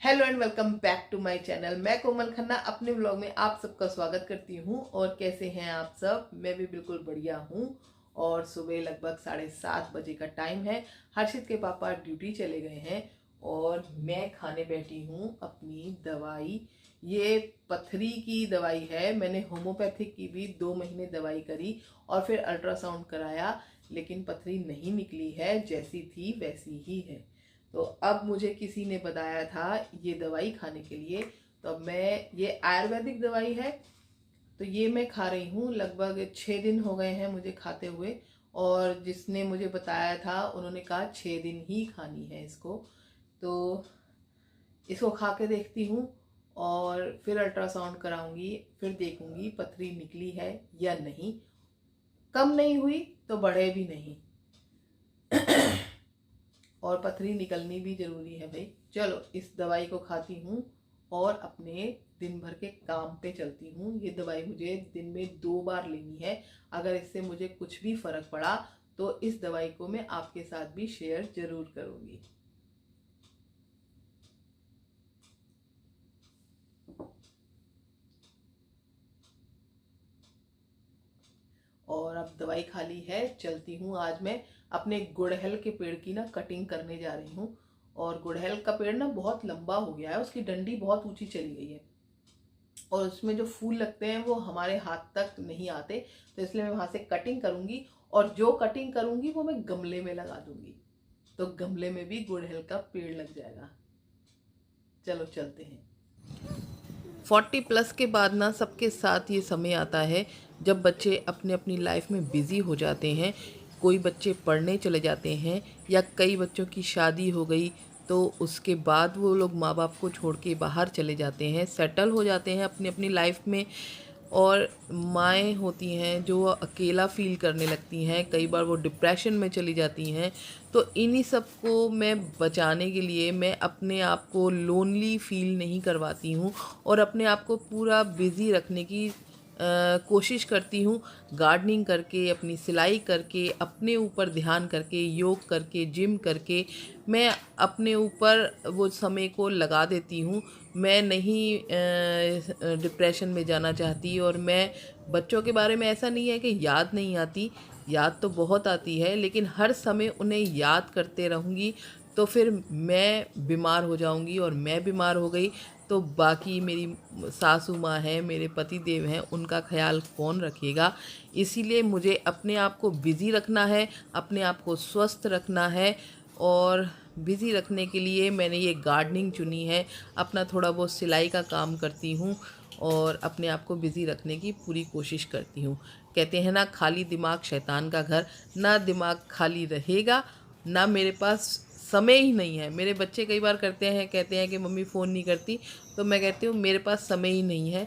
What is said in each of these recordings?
Hello and welcome back to my channel. मैं कोमल खन्ना अपने vlog में आप सबका स्वागत करती हूँ। और कैसे हैं आप सब? मैं भी बिल्कुल बढ़िया हूँ। और सुबह लगभग 7:30 बजे का टाइम है। हर्षित के पापा ड्यूटी चले गए हैं और मैं खाने बैठी हूँ अपनी दवाई। ये पथरी की दवाई है। मैंने होम्योपैथिक की भी 2 महीने दवाई करी और फिर अल्ट्रासाउंड कराया, लेकिन पथरी नहीं निकली है, जैसी थी वैसी ही है। तो अब मुझे किसी ने बताया था ये दवाई खाने के लिए। तो अब मैं, ये आयुर्वेदिक दवाई है, तो ये मैं खा रही हूँ। लगभग 6 दिन हो गए हैं मुझे खाते हुए। और जिसने मुझे बताया था उन्होंने कहा 6 दिन ही खानी है इसको। तो इसको खा के देखती हूँ और फिर अल्ट्रासाउंड कराऊंगी, फिर देखूंगी पथरी निकली है या नहीं। कम नहीं हुई तो बढ़े भी नहीं। और पथरी निकलनी भी जरूरी है भाई। चलो इस दवाई को खाती हूँ और अपने दिन भर के काम पे चलती हूँ। ये दवाई मुझे दिन में 2 बार लेनी है। अगर इससे मुझे कुछ भी फर्क पड़ा तो इस दवाई को मैं आपके साथ भी शेयर जरूर करूँगी। और अब दवाई खा ली है, चलती हूँ। आज मैं अपने गुड़हल के पेड़ की ना कटिंग करने जा रही हूँ। और गुड़हल का पेड़ ना बहुत लंबा हो गया है, उसकी डंडी बहुत ऊंची चली गई है और उसमें जो फूल लगते हैं वो हमारे हाथ तक नहीं आते। तो इसलिए मैं वहां से कटिंग करूंगी और जो कटिंग करूंगी वो मैं गमले में लगा दूंगी, तो गमले में भी गुड़हल का पेड़ लग जाएगा। चलो चलते हैं। 40+ के बाद ना सबके साथ ये समय आता है जब बच्चे अपने अपनी लाइफ में बिज़ी हो जाते हैं। कोई बच्चे पढ़ने चले जाते हैं या कई बच्चों की शादी हो गई, तो उसके बाद वो लोग माँ बाप को छोड़ के बाहर चले जाते हैं, सेटल हो जाते हैं अपनी अपनी लाइफ में। और माएँ होती हैं जो अकेला फ़ील करने लगती हैं, कई बार वो डिप्रेशन में चली जाती हैं। तो इन्हीं सब को मैं बचाने के लिए मैं अपने आप को लोनली फ़ील नहीं करवाती हूँ और अपने आप को पूरा बिज़ी रखने की कोशिश करती हूँ। गार्डनिंग करके, अपनी सिलाई करके, अपने ऊपर ध्यान करके, योग करके, जिम करके मैं अपने ऊपर वो समय को लगा देती हूँ। मैं नहीं डिप्रेशन में जाना चाहती। और मैं बच्चों के बारे में ऐसा नहीं है कि याद नहीं आती, याद तो बहुत आती है, लेकिन हर समय उन्हें याद करते रहूँगी तो फिर मैं बीमार हो जाऊँगी। और मैं बीमार हो गई तो बाकी मेरी सासू माँ है, मेरे पति देव हैं, उनका ख्याल कौन रखेगा? इसीलिए मुझे अपने आप को बिज़ी रखना है, अपने आप को स्वस्थ रखना है। और बिज़ी रखने के लिए मैंने ये गार्डनिंग चुनी है। अपना थोड़ा बहुत सिलाई का काम करती हूँ और अपने आप को बिज़ी रखने की पूरी कोशिश करती हूँ। कहते हैं ना, खाली दिमाग शैतान का घर। ना दिमाग खाली रहेगा, ना मेरे पास समय ही नहीं है। मेरे बच्चे कई बार कहते हैं कि मम्मी फ़ोन नहीं करती, तो मैं कहती हूँ मेरे पास समय ही नहीं है।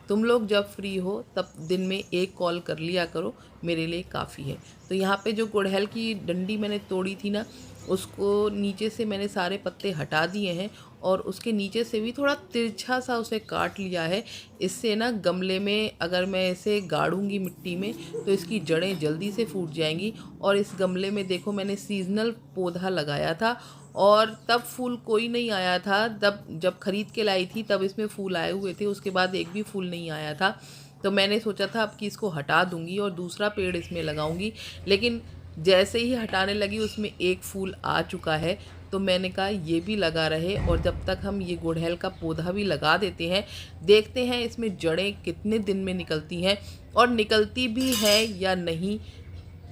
तुम लोग जब फ्री हो तब दिन में एक कॉल कर लिया करो, मेरे लिए काफ़ी है। तो यहाँ पे जो गुड़हल की डंडी मैंने तोड़ी थी ना, उसको नीचे से मैंने सारे पत्ते हटा दिए हैं और उसके नीचे से भी थोड़ा तिरछा सा उसे काट लिया है। इससे ना गमले में अगर मैं इसे गाड़ूंगी मिट्टी में तो इसकी जड़ें जल्दी से फूट जाएंगी। और इस गमले में देखो, मैंने सीजनल पौधा लगाया था और तब फूल कोई नहीं आया था। तब जब खरीद के लाई थी तब इसमें फूल आए हुए थे, उसके बाद एक भी फूल नहीं आया था। तो मैंने सोचा था अब कि इसको हटा दूंगी और दूसरा पेड़ इसमें लगाऊंगी, लेकिन जैसे ही हटाने लगी उसमें एक फूल आ चुका है। तो मैंने कहा ये भी लगा रहे और जब तक हम ये गुड़हल का पौधा भी लगा देते हैं, देखते हैं इसमें जड़ें कितने दिन में निकलती हैं और निकलती भी है या नहीं।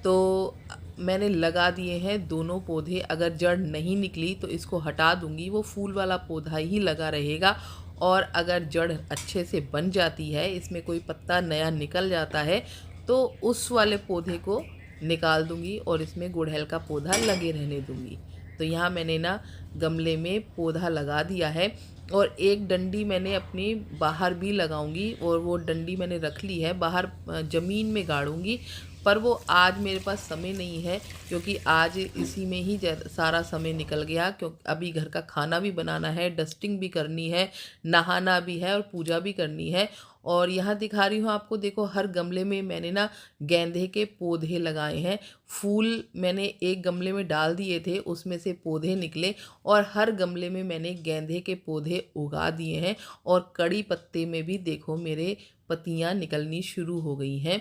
तो मैंने लगा दिए हैं दोनों पौधे। अगर जड़ नहीं निकली तो इसको हटा दूंगी, वो फूल वाला पौधा ही लगा रहेगा। और अगर जड़ अच्छे से बन जाती है, इसमें कोई पत्ता नया निकल जाता है, तो उस वाले पौधे को निकाल दूंगी और इसमें गुड़हल का पौधा लगे रहने दूंगी। तो यहाँ मैंने ना गमले में पौधा लगा दिया है और एक डंडी मैंने अपनी बाहर भी लगाऊंगी और वो डंडी मैंने रख ली है, बाहर ज़मीन में गाड़ूंगी। पर वो आज मेरे पास समय नहीं है, क्योंकि आज इसी में ही सारा समय निकल गया। क्योंकि अभी घर का खाना भी बनाना है, डस्टिंग भी करनी है, नहाना भी है और पूजा भी करनी है। और यहाँ दिखा रही हूँ आपको, देखो हर गमले में मैंने ना गेंदे के पौधे लगाए हैं। फूल मैंने एक गमले में डाल दिए थे, उसमें से पौधे निकले और हर गमले में मैंने गेंदे के पौधे उगा दिए हैं। और कड़ी पत्ते में भी देखो मेरे पत्तियाँ निकलनी शुरू हो गई हैं।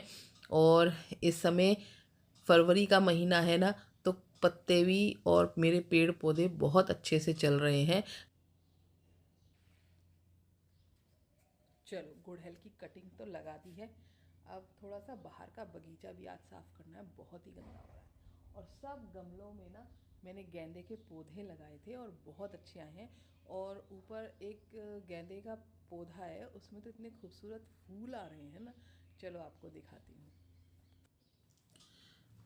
और इस समय फरवरी का महीना है ना, तो पत्ते भी और मेरे पेड़ पौधे बहुत अच्छे से चल रहे हैं। चलो गुड़हल की कटिंग तो लगा दी है, अब थोड़ा सा बाहर का बगीचा भी आज साफ़ करना है, बहुत ही गंदा हो रहा है। और सब गमलों में ना मैंने गेंदे के पौधे लगाए थे और बहुत अच्छे आए हैं। और ऊपर एक गेंदे का पौधा है, उसमें तो इतने खूबसूरत फूल आ रहे हैं ना, चलो आपको दिखाती हूँ।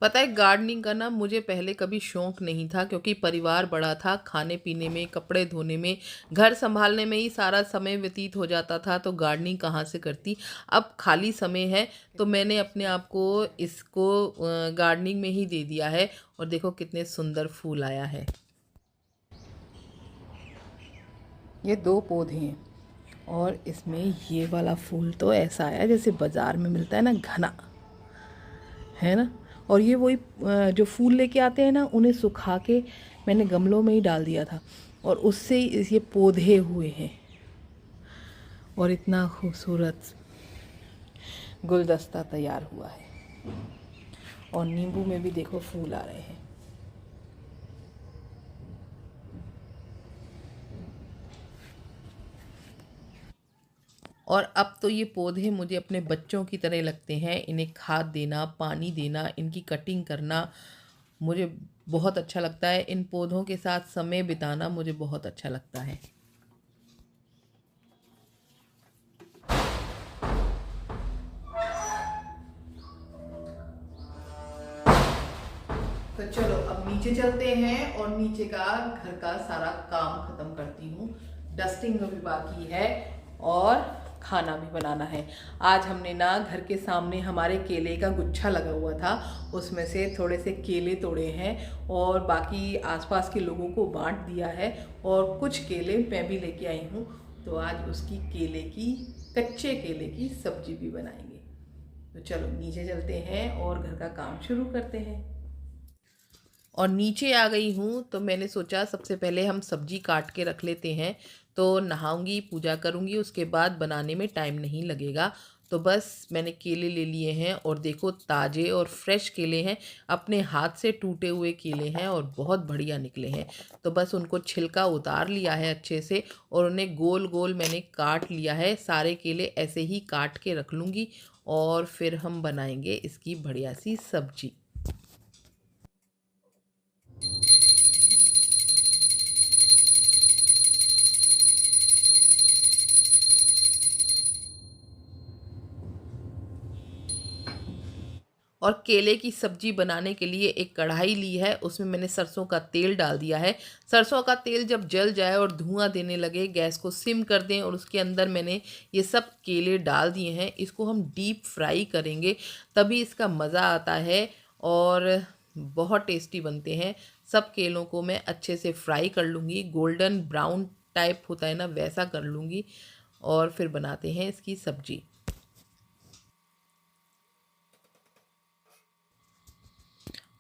पता है, गार्डनिंग का ना मुझे पहले कभी शौक़ नहीं था, क्योंकि परिवार बड़ा था, खाने पीने में, कपड़े धोने में, घर संभालने में ही सारा समय व्यतीत हो जाता था, तो गार्डनिंग कहाँ से करती। अब खाली समय है तो मैंने अपने आप को इसको गार्डनिंग में ही दे दिया है। और देखो कितने सुंदर फूल आया है। ये 2 पौधे हैं और इसमें ये वाला फूल तो ऐसा आया जैसे बाज़ार में मिलता है ना, घना है ना। और ये वही जो फूल लेके आते हैं ना, उन्हें सुखा के मैंने गमलों में ही डाल दिया था और उससे ही ये पौधे हुए हैं। और इतना खूबसूरत गुलदस्ता तैयार हुआ है। और नींबू में भी देखो फूल आ रहे हैं। और अब तो ये पौधे मुझे अपने बच्चों की तरह लगते हैं। इन्हें खाद देना, पानी देना, इनकी कटिंग करना मुझे बहुत अच्छा लगता है। इन पौधों के साथ समय बिताना मुझे बहुत अच्छा लगता है। तो चलो अब नीचे चलते हैं और नीचे का घर का सारा काम खत्म करती हूँ। डस्टिंग अभी बाकी है और खाना भी बनाना है। आज हमने ना घर के सामने हमारे केले का गुच्छा लगा हुआ था, उसमें से थोड़े से केले तोड़े हैं और बाकी आसपास के लोगों को बांट दिया है। और कुछ केले मैं भी लेके आई हूँ, तो आज उसकी कच्चे केले की सब्जी भी बनाएंगे। तो चलो नीचे चलते हैं और घर का काम शुरू करते हैं। और नीचे आ गई हूँ तो मैंने सोचा सबसे पहले हम सब्जी काट के रख लेते हैं, तो नहाऊंगी, पूजा करूँगी, उसके बाद बनाने में टाइम नहीं लगेगा। तो बस मैंने केले ले लिए हैं और देखो ताज़े और फ्रेश केले हैं, अपने हाथ से टूटे हुए केले हैं और बहुत बढ़िया निकले हैं। तो बस उनको छिलका उतार लिया है अच्छे से और उन्हें गोल गोल मैंने काट लिया है। सारे केले ऐसे ही काट के रख लूँगी और फिर हम बनाएंगे इसकी बढ़िया सी सब्जी। और केले की सब्जी बनाने के लिए एक कढ़ाई ली है, उसमें मैंने सरसों का तेल डाल दिया है। सरसों का तेल जब जल जाए और धुआं देने लगे, गैस को सिम कर दें और उसके अंदर मैंने ये सब केले डाल दिए हैं। इसको हम डीप फ्राई करेंगे, तभी इसका मज़ा आता है और बहुत टेस्टी बनते हैं। सब केलों को मैं अच्छे से फ्राई कर लूँगी, गोल्डन ब्राउन टाइप होता है ना, वैसा कर लूँगी और फिर बनाते हैं इसकी सब्जी।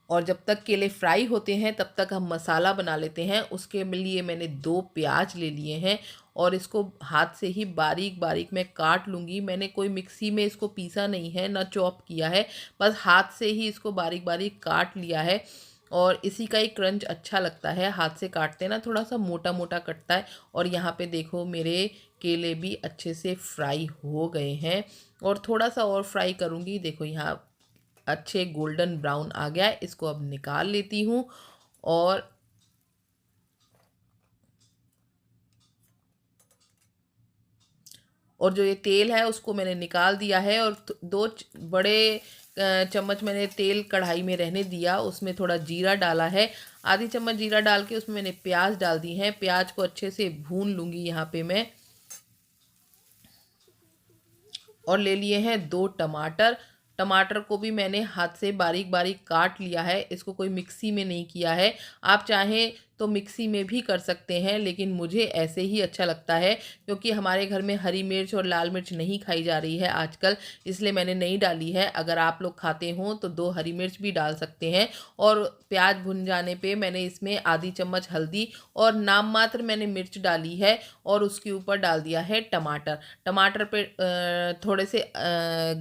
और जब तक केले फ्राई होते हैं तब तक हम मसाला बना लेते हैं। उसके लिए मैंने 2 प्याज ले लिए हैं और इसको हाथ से ही बारीक बारीक मैं काट लूँगी। मैंने कोई मिक्सी में इसको पीसा नहीं है, ना चॉप किया है, बस हाथ से ही इसको बारीक बारीक काट लिया है। और इसी का ही क्रंच अच्छा लगता है, हाथ से काटते ना थोड़ा सा मोटा मोटा कटता है। और यहाँ पे देखो मेरे केले भी अच्छे से फ्राई हो गए हैं और थोड़ा सा और फ्राई करूँगी। देखो यहाँ अच्छे गोल्डन ब्राउन आ गया है, इसको अब निकाल लेती हूँ। और जो ये तेल है उसको मैंने निकाल दिया है और 2 बड़े चम्मच मैंने तेल कढ़ाई में रहने दिया, उसमें थोड़ा जीरा डाला है। आधी चम्मच जीरा डाल के उसमें मैंने प्याज डाल दी हैं। प्याज को अच्छे से भून लूँगी यहाँ पे मैं। और ले लिए हैं 2 टमाटर, टमाटर को भी मैंने हाथ से बारीक बारीक काट लिया है, इसको कोई मिक्सी में नहीं किया है। आप चाहें तो मिक्सी में भी कर सकते हैं, लेकिन मुझे ऐसे ही अच्छा लगता है क्योंकि हमारे घर में हरी मिर्च और लाल मिर्च नहीं खाई जा रही है आजकल, इसलिए मैंने नहीं डाली है। अगर आप लोग खाते हो तो 2 हरी मिर्च भी डाल सकते हैं। और प्याज भुन जाने पे मैंने इसमें आधी चम्मच हल्दी और नाम मात्र मैंने मिर्च डाली है और उसके ऊपर डाल दिया है टमाटर। टमाटर पे थोड़े से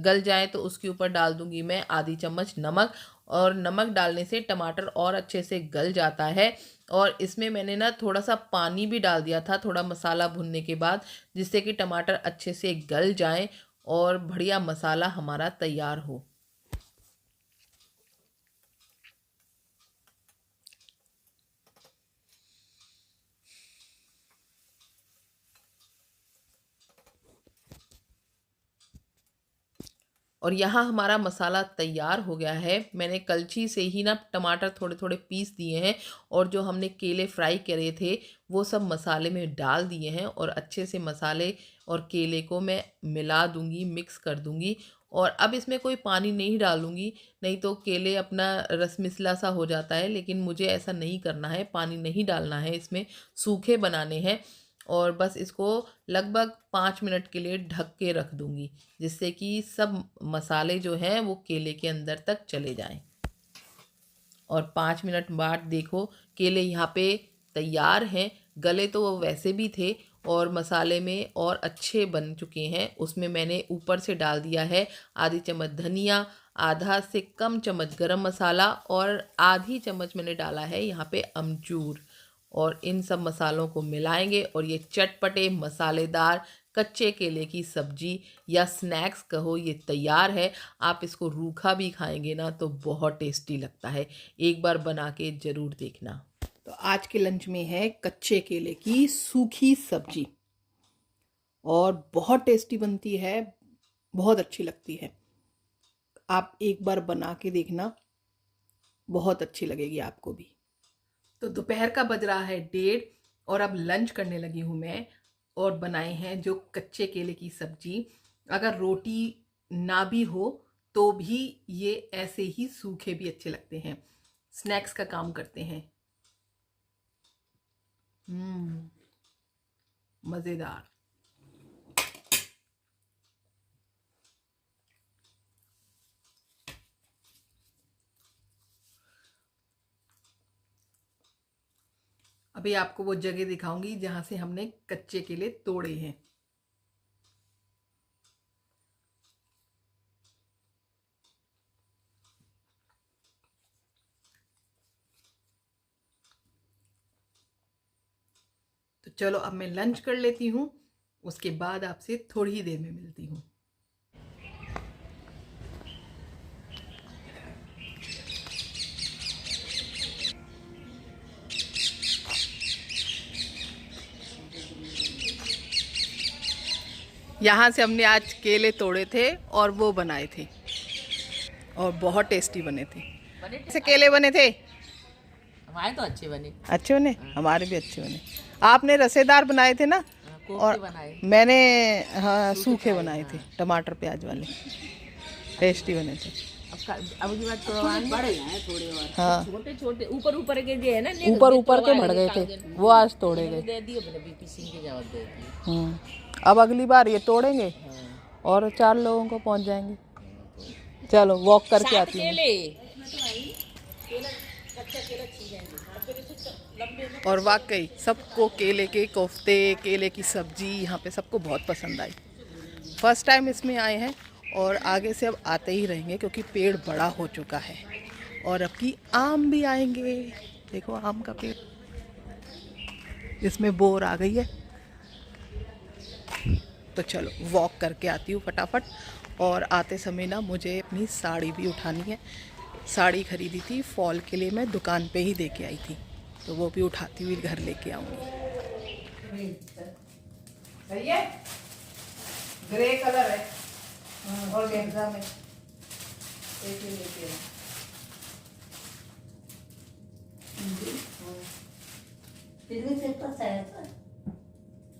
गल जाए तो उसके ऊपर डाल दूंगी मैं आधी चम्मच नमक, और नमक डालने से टमाटर और अच्छे से गल जाता है। और इसमें मैंने ना थोड़ा सा पानी भी डाल दिया था थोड़ा मसाला भुनने के बाद, जिससे कि टमाटर अच्छे से गल जाएं और बढ़िया मसाला हमारा तैयार हो। और यहाँ हमारा मसाला तैयार हो गया है। मैंने कलछी से ही ना टमाटर थोड़े थोड़े पीस दिए हैं और जो हमने केले फ्राई करे थे वो सब मसाले में डाल दिए हैं और अच्छे से मसाले और केले को मैं मिला दूंगी, मिक्स कर दूंगी। और अब इसमें कोई पानी नहीं डालूंगी, नहीं तो केले अपना रसमिसला सा हो जाता है, लेकिन मुझे ऐसा नहीं करना है, पानी नहीं डालना है, इसमें सूखे बनाने हैं। और बस इसको लगभग 5 मिनट के लिए ढक के रख दूंगी, जिससे कि सब मसाले जो हैं वो केले के अंदर तक चले जाएं। और 5 मिनट बाद देखो केले यहाँ पे तैयार हैं। गले तो वो वैसे भी थे और मसाले में और अच्छे बन चुके हैं। उसमें मैंने ऊपर से डाल दिया है आधी चम्मच धनिया, आधा से कम चम्मच गरम मसाला और आधी चम्मच मैंने डाला है यहाँ पे अमचूर। और इन सब मसालों को मिलाएंगे और ये चटपटे मसालेदार कच्चे केले की सब्जी या स्नैक्स कहो ये तैयार है। आप इसको रूखा भी खाएंगे ना तो बहुत टेस्टी लगता है, एक बार बना के ज़रूर देखना। तो आज के लंच में है कच्चे केले की सूखी सब्जी और बहुत टेस्टी बनती है, बहुत अच्छी लगती है। आप एक बार बना के देखना, बहुत अच्छी लगेगी आपको भी। तो दोपहर का बज रहा है 1:30 और अब लंच करने लगी हूँ मैं। और बनाए हैं जो कच्चे केले की सब्जी। अगर रोटी ना भी हो तो भी ये ऐसे ही सूखे भी अच्छे लगते हैं, स्नैक्स का काम करते हैं। मज़ेदार। अभी आपको वो जगह दिखाऊंगी जहां से हमने कच्चे केले तोड़े हैं। तो चलो अब मैं लंच कर लेती हूँ, उसके बाद आपसे थोड़ी ही देर में मिलती हूँ। यहाँ से हमने आज केले तोड़े थे और वो बनाए थे और बहुत टेस्टी बने थे। कैसे केले बने थे? हमारे तो अच्छे बने। अच्छे बने? हमारे भी अच्छे बने। आपने रसेदार बनाए थे ना? और बनाए। मैंने हाँ सूखे बनाए थे, टमाटर प्याज वाले, टेस्टी बने थे। अब की बात बड़े हैं थोड़े और हाँ छोटे छोटे ऊपर ऊपर के जो है ना, ऊपर ऊपर के बढ़ गए थे, वो आज तोड़े गए। दे दिए मैंने बीपी सिंह की जवाब दे दी। अब अगली बार ये तोड़ेंगे और 4 लोगों को पहुंच जाएंगे। चलो वॉक करके आती हूँ। और वाकई सबको केले के कोफ्ते, केले की सब्जी यहाँ पे सबको बहुत पसंद आई। फर्स्ट टाइम इसमें आए हैं और आगे से अब आते ही रहेंगे क्योंकि पेड़ बड़ा हो चुका है। और अब की आम भी आएंगे, देखो आम का पेड़, इसमें बोर आ गई है। तो चलो वॉक करके आती हूँ फटाफट। और आते समय ना मुझे अपनी साड़ी भी उठानी है। साड़ी खरीदी थी फॉल के लिए, मैं दुकान पे ही दे के आई थी, तो वो भी उठाती हुई घर लेके आऊँगी। सही है, ग्रे कलर है और गेंजा में एक ही लेके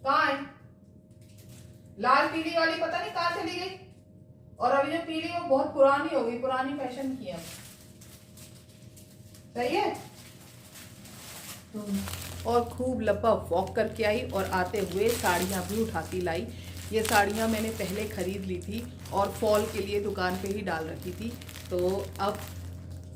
कहाँ है? लाल पीली वाली पता नहीं कहाँ चली गई। और अभी जो पीली वो बहुत पुरानी हो गई, पुरानी फैशन की है। सही है। और खूब लपा वॉक करके आई और आते हुए साड़ियाँ भी उठाती लाई। ये साड़ियाँ मैंने पहले ख़रीद ली थी और फॉल के लिए दुकान पे ही डाल रखी थी। तो अब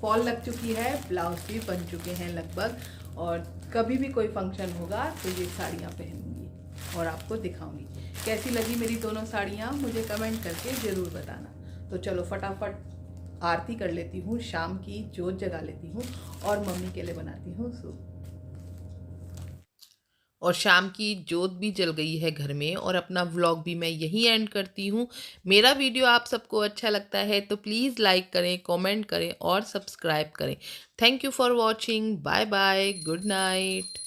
फॉल लग चुकी है, ब्लाउज भी बन चुके हैं लगभग, और कभी भी कोई फंक्शन होगा तो ये साड़ियाँ पहनूंगी और आपको दिखाऊंगी। कैसी लगी मेरी दोनों साड़ियाँ मुझे कमेंट करके ज़रूर बताना। तो चलो फटाफट आरती कर लेती हूँ, शाम की जोत जगा लेती हूँ और मम्मी के लिए बनाती हूँ सूप। और शाम की जोत भी जल गई है घर में, और अपना व्लॉग भी मैं यहीं एंड करती हूँ। मेरा वीडियो आप सबको अच्छा लगता है तो प्लीज़ लाइक करें, कमेंट करें और सब्सक्राइब करें। Thank you for watching. Bye bye, good night.